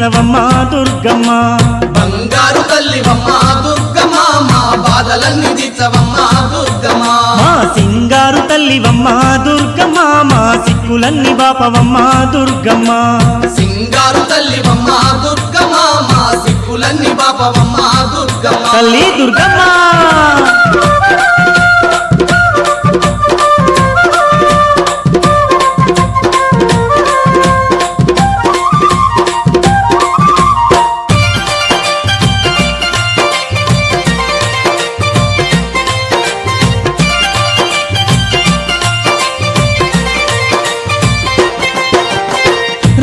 తీర్చవమ్మ దుర్గమ్మ బంగారు తల్లివమ్మ దుర్గమ్మ మా బాధలన్నీ తీర్చవమ్మ దుర్గమ్మ మా సింగారు తల్లివమ్మ దుర్గమ్మ మా సిక్కులన్నీ బాపవమ్మ దుర్గమ్మ సింగారు తల్లివమ్మ దుర్గమ్మ మా సిక్కులన్నీ బాపవమ్మ దుర్గమ్మ తల్లి దుర్గమ్మ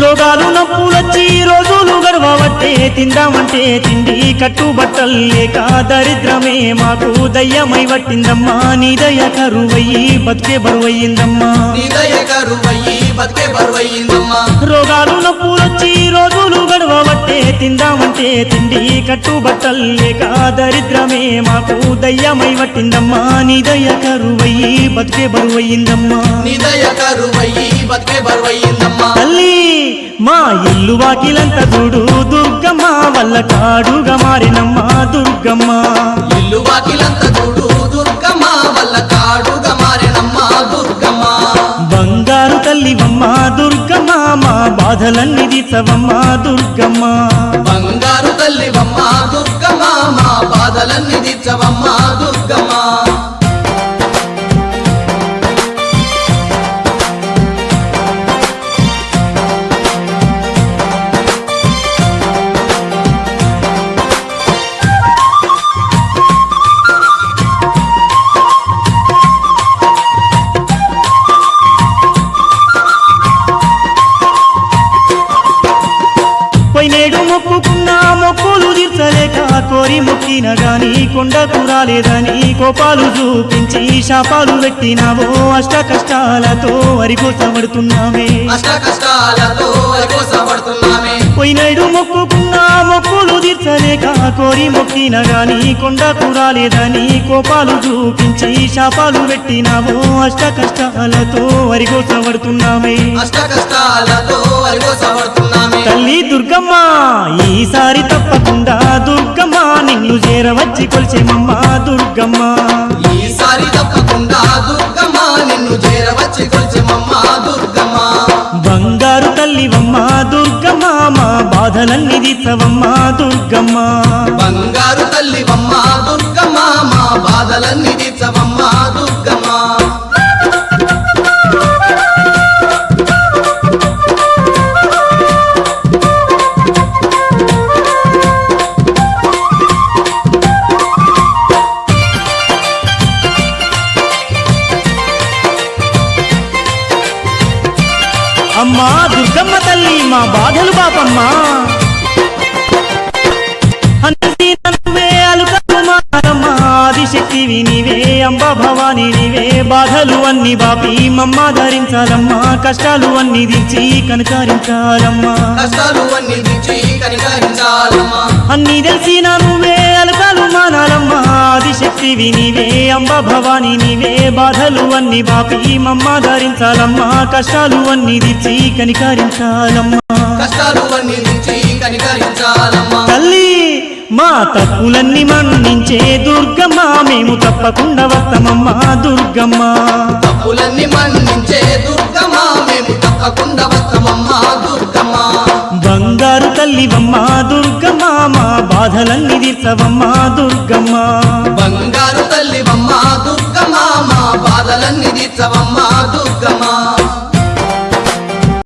రోగాలు నొప్పులొచ్చి రోజులు గడవబట్టే తిందామంటే తిండి కట్టుబట్టలు లేక దరిద్రమే మాకు దయ్యమై పట్టిందమ్మా నీ దయ కరువయ్యి బతికే బరువయ్యిందమ్మా నీ దయ కరువయ్యి బతికే బరువయ్యిందమ్మా రోగాలు నొప్పులొచ్చి రోజులు గడవబట్టే తిందామంటే తిండి కట్టుబట్టలు లేక దరిద్రమే మాకు దయ్యమై పట్టిందమ్మా నీ దయ కరువయ్యి బతికే బరువయ్యిందమ్మా నీ దయ కరువయ్యి బతికే బరువయ్యిందమ్మా తల్లి మా ఇల్లు వాకిలంత చూడు దుర్గమ్మ వల్ల కాడుగా మారినమ్మ దుర్గమ్మ ఇల్లు వాకిలంత చూడు దుర్గమ్మ వల్ల కాడుగా మారినమ్మ దుర్గమ్మ బంగారు తల్లివమ్మ దుర్గమ్మ మా బాధలన్నీ తీర్చవమ్మ దుర్గమ్మ బంగారు తల్లివమ్మ దుర్గమ్మ మా బాధలన్నీ తీర్చవమ్మ దుర్గమ్మ పోయినేడు మొక్కుకున్న మొక్కులు తీర్చలేక కోరి మొక్కిన గాని కొండకు రాలేదని కోపాలు చూపించి శాపాలు పెట్టినావో అష్ట కష్టాలతో వరికోసపడుతున్నామే అష్ట కష్టాలతో వరికోసపడుతున్నామే పోయినేడు మొక్కుకున్న మొక్కులు తీర్చలేక కోరి మొక్కిన గాని కొండకు రాలేదని కోపాలు చూపించి శాపాలు పెట్టినావో అష్ట కష్టాలతో వరికోసపడుతున్నామే అష్ట కష్టాలతో వరికోసపడుతున్నామే తల్లి దుర్గమ్మ ఈసారి తప్పకుండా దుర్గమ్మ నిన్ను చేరవచ్చి కొలిచేమమ్మ దుర్గమ్మ ఈసారి తప్పకుండా దుర్గమ్మ నిన్ను చేరవచ్చి కొలిచెమమ్మ దుర్గమ్మ బంగారు తల్లివమ్మ దుర్గమ్మ మా బాధలన్నీ తీర్చవమ్మ దుర్గమ్మ బంగారు తల్లివమ్మ దుర్గమ్మ మా బాధలన్నీ తీర్చవమ్మ దుర్గమ్మ అమ్మా దుర్గమ్మ తల్లి మా బాధలు పాపమ్మ అన్ని నువ్వే అలుకలు మారమ్మ ఆదిశక్తివి నీవే అంబ భవాని నీవే బాధలు అన్ని బాపి మమ్మ ధరించాలమ్మా కష్టాలు అన్ని దించి కనకారించాలమ్మా కష్టాలు అన్ని దించి కనికరించాలమ్మా అన్ని తెలిసిన నువ్వే అలకాలు మానాలమ్మా ఆదిశక్తివి నీవే అంబ భవాని నీవే బాధలు అన్ని బాపి మమ్మ ధరించాలమ్మా కష్టాలు అన్ని దించి కనికరించాలమ్మా కష్టాలు అన్ని దించి కనికరించాలమ్మా తల్లి మా తప్పులన్నీ మన్నించే దుర్గమ్మ మేము తప్పకుండా వస్తామమ్మా దుర్గమ్మ తప్పులన్నీ మన్నించే దుర్గమ్మ మేము తప్పకుండా వస్తామమ్మ దుర్గమ్మ బంగారు తల్లివమ్మ దుర్గమ్మ మా బాధలన్నీ తీర్చవమ్మ దుర్గమ్మ బంగారు తల్లివమ్మ దుర్గమ్మ మా బాధలన్నీ తీర్చవమ్మ దుర్గమ్మ